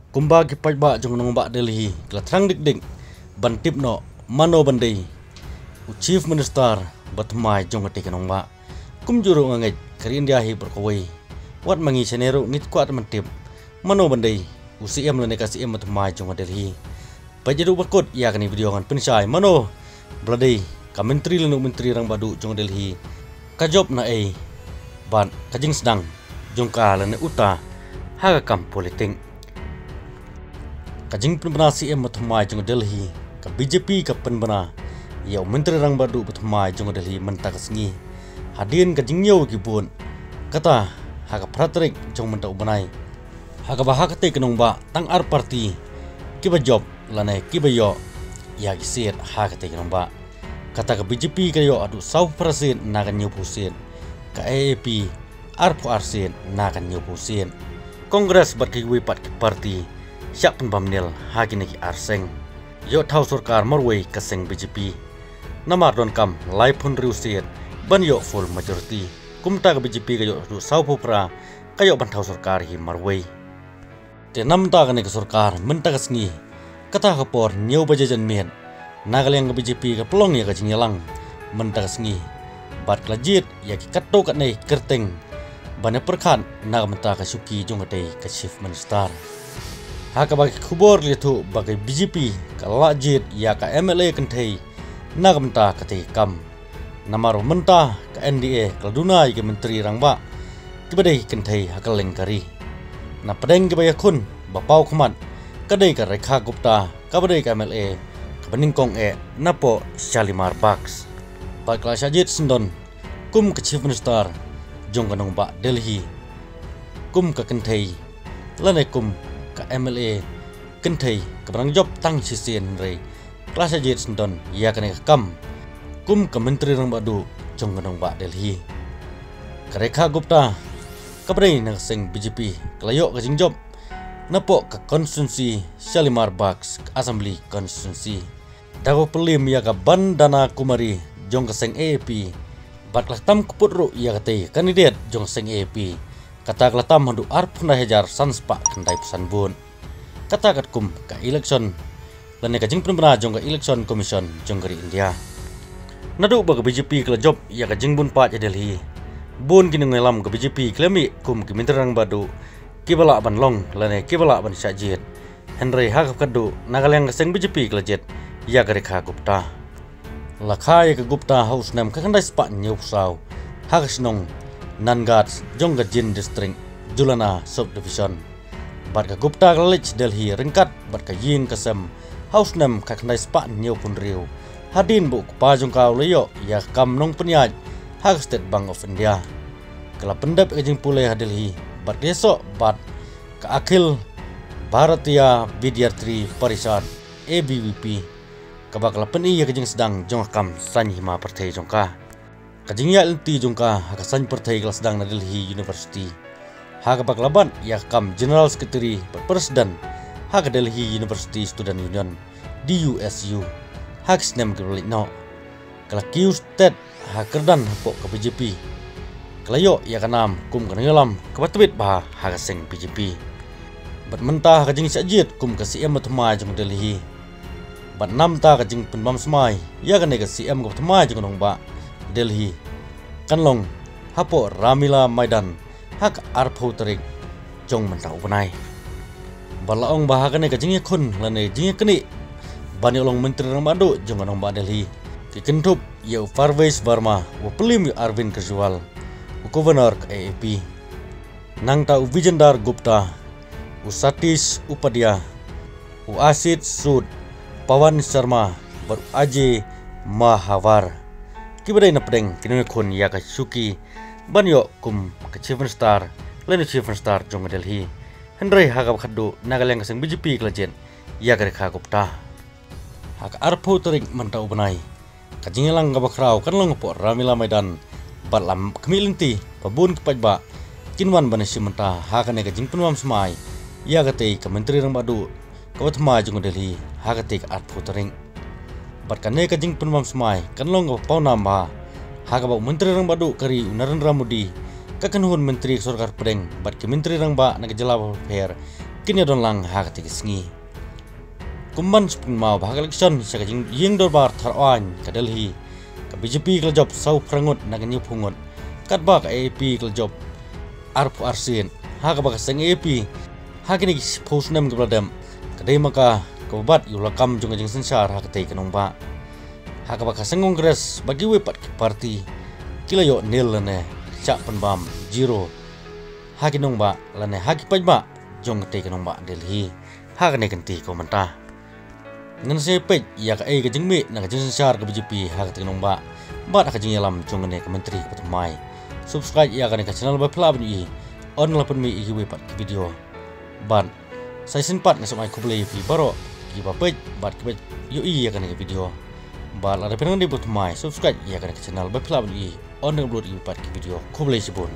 Kumba ki pajba jong nong ba Delhi glatrang dik dik bantip no mano bandai u chief minister batmai jong ati kanong ba kumjuru ngai kari India hi berkawai wat mangi senero nit kwat mantip mano bandai u CM lene ka CM batmai jong Delhi pajeru bakot ya kani video ngan pensai mano bladai ka menteri lenu menteri rang badu jong Delhi ka job na ban kajing sedang jong ka lene uta haga kam politik kajing penbana CM batmai jong Delhi ka BJP ka penbana ya menteri rang badu batmai jong Delhi mentak sengi hadin kajing nyau gibun kata haga pratrik jong mentak banai haga bahak te kenong ba tang ar parti kiba job lane kiba yo ya gisit haga te kenong ba kata ka BJP ka yo adu 100% nagan nyau pusin ka AAP arpo arsin nagan nyau pusin kongres berkiwi pat ki parti siap pembamnil hagin ki arseng yo thau sarkar marway kaseng BJP namar don kam lai pun riusit ban yo full majority kumta ka BJP ka yo du sau pupra kayo ban thau sarkar hi marway te namta ka ne ka sarkar menta ka sngi kata ka por nyau bajajan men nagaleng ka BJP ka plong ya ka jingelang menta ka sngi bat klajit ya ki katto ka nei kerteng bane perkhan nagamta ka suki jong ka chief minister haka bagi kubor litu bagi BJP kalau jit ya ka MLA kentai nagamta kati kam namaru mentah ka NDA keladunai ke menteri rangba kibadai kentai haka lengkari na pedeng kibaya kun bapau kumat kadai ka Rekha Gupta kabadai ka MLA kabaningkong napo Shalimar Bagh bakla syajit sendon kum ke chief minister jong kanong ba Delhi kum ka kentai lane kum ka MLA kentai keberang job tang sisien rei kelas ajit sendon ya kene kam kum ka menteri rang badu jong kanong ba Delhi ka Rekha Gupta kabrei nang seng BJP kelayo ka jing job napo ka konstitusi Shalimar Bagh assembly konstitusi dago pelim ya ka bandana kumari jong ka seng AAP batlah tam kuput ru ya kate kandidat jong seng AAP kata kelatam handu arpuna hejar sanspa kendai pesan bun kata katkum ka election lane kajing penbena jong ka election commission jong kari India nadu ba ka BJP kala job ya kajing bun pa Delhi bun kini ngelam ka BJP klemi kum ki minterang badu kibala ban long lane kibala ban syajit Henry hakap kadu nagaleng ka seng BJP kala jet ya ka Rekha Gupta lakhai ka Gupta house nam ka kandai spa nyau saw hakasnong Nangats jong ka Jin district Julana subdivision bat ka Gupta college Delhi ringkat bat ka yin kasem house nam ka kandai spa nyau pun riu hadin bu pa jong ka leyo ya kam nong penyaj hak State Bank of India kala pendap ka jing pule Delhi bat desok bat ka Akhil Bharatiya Vidyarthi Parishad ABVP kabakla peni ya kajing sedang jong kam sanyi ma partai jong ka kajing ya lenti jong ka haka sanyi partai kelas sedang na Delhi University haka baklaban ya kam General Secretary Presiden haka Delhi University Student Union DUSU hak snem kebalik no kala kiu state hakerdan pok ke BJP kelayo ya kanam kum kangelam kebatwit bah haka seng BJP bat mentah kajing syajit kum ke CM batmai jong Delhi bat namta kajing penbam semai ya kan ke CM batmai jong nong ba Delhi kanlong hapo Ramila Maidan hak arpo terik jong mentau benai balaong bahakan ke jing kun lane jing keni bani olong menteri rang badu jong nong ba Delhi ki kentup ya Parvez Verma wa pelim Arvind Kejriwal governor AAP nang ta Vijendar Gupta Satish Upadhyay Asit Sud Pawan Sharma baru Ajay Mahawar kibadai na pedeng kini kun ya ka suki banyo kum ka chief minister lene chief minister jong Delhi Henry haka khadu nagaleng seng BJP klajen ya ka Rekha Gupta haka arpo tering mantau benai kajingelang ka bakrau kan long po Ramila Maidan balam kemilinti pabun kepajba kinwan banesi menta haka ne kajing penwam semai ya ka tei ka menteri rang badu kabatma jong Delhi haka tei ka arpo tering bat kan ne kajing penwam semai kan long ka pau namba haka ba menteri rang badu kari Narendra Modi kakanhun menteri sarkar pedeng bat ke menteri rang ba na jelaw fair kini don lang hak tigisngi kumman spun mau bahag election sa ying dorbar tharwan ka Delhi ka BJP kal job sau prangut nagan yu pungot kat bak AP kal job arpu arsin hak bak sang AP hak ni post nam gabladam ka dei maka kabat yulakam jung jing sensar hak tei kanong ba hak bak sang kongres bagi wepat parti kila yo nil ne chak panbam zero hak nong ba lane hak pajba jong tei kanong ba Delhi hak ne kanti ko manta ngan se pej ya ka ka jingme na ka jing sar ka BJP hak te nong ba ka jing yalam jong ne ka menteri ka mai subscribe ya ka ne ka channel ba phlab ni on la pun mi i we pat video ban sai sin pat na samai kuble pi baro ki ba pej bat ka yo i ya ka ne video ba la re penang di but mai subscribe ya ka ne ka channel ba phlab ni on ne upload i pat video kuble sibun